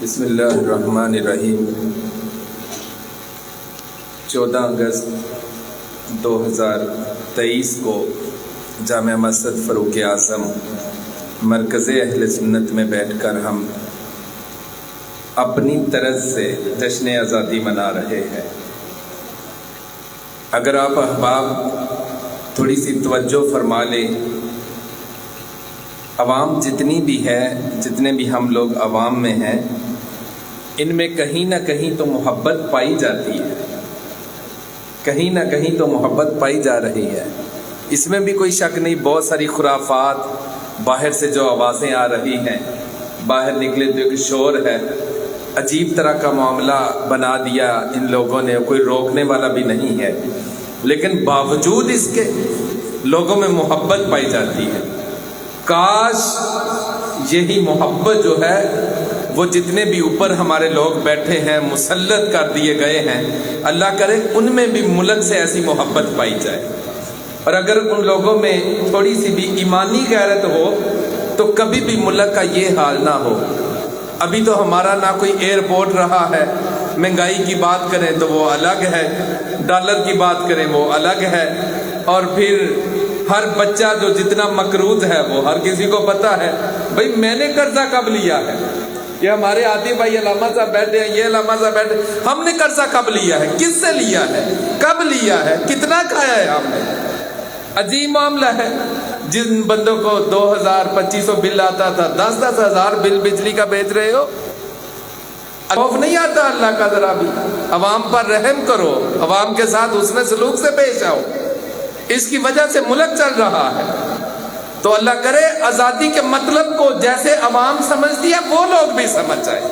بسم اللہ الرحمن الرحیم 14 اگست 2023 کو جامع مسجد فاروق اعظم مرکز اہل سنت میں بیٹھ کر ہم اپنی طرز سے جشن آزادی منا رہے ہیں۔ اگر آپ احباب تھوڑی سی توجہ فرما لیں، عوام جتنی بھی ہے، جتنے بھی ہم لوگ عوام میں ہیں، ان میں کہیں نہ کہیں تو محبت پائی جاتی ہے، کہیں نہ کہیں تو محبت پائی جا رہی ہے۔ اس میں بھی کوئی شک نہیں، بہت ساری خرافات باہر سے جو آوازیں آ رہی ہیں، باہر نکلے تو ایک شور ہے، عجیب طرح کا معاملہ بنا دیا ان لوگوں نے، کوئی روکنے والا بھی نہیں ہے، لیکن باوجود اس کے لوگوں میں محبت پائی جاتی ہے۔ کاش یہی محبت جو ہے وہ جتنے بھی اوپر ہمارے لوگ بیٹھے ہیں، مسلط کر دیے گئے ہیں، اللہ کرے ان میں بھی ملک سے ایسی محبت پائی جائے، اور اگر ان لوگوں میں تھوڑی سی بھی ایمانی غیرت ہو تو کبھی بھی ملک کا یہ حال نہ ہو۔ ابھی تو ہمارا نہ کوئی ایئرپورٹ رہا ہے، مہنگائی کی بات کریں تو وہ الگ ہے، ڈالر کی بات کریں وہ الگ ہے، اور پھر ہر بچہ جو جتنا مقروض ہے وہ ہر کسی کو پتہ ہے۔ بھئی میں نے قرضہ کب لیا ہے؟ یہ ہمارے آتی بھائی علامہ صاحب بیٹھے ہیں، یہ علامہ صاحب بیٹھے ہیں، ہم نے قرضہ کب لیا ہے؟ کس سے لیا ہے؟ کب لیا ہے؟ کتنا کھایا ہے ہم نے؟ عجیب معاملہ ہے۔ جن بندوں کو 2000-2500 بل آتا تھا، 10-10 ہزار بل بجلی کا بیچ رہے ہو۔ خوف نہیں آتا اللہ کا؟ ذرا بھی عوام پر رحم کرو، عوام کے ساتھ حسن سلوک سے پیش آؤ، اس کی وجہ سے ملک چل رہا ہے۔ تو اللہ کرے آزادی کے مطلب کو جیسے عوام سمجھتی ہے وہ لوگ بھی سمجھ جائیں۔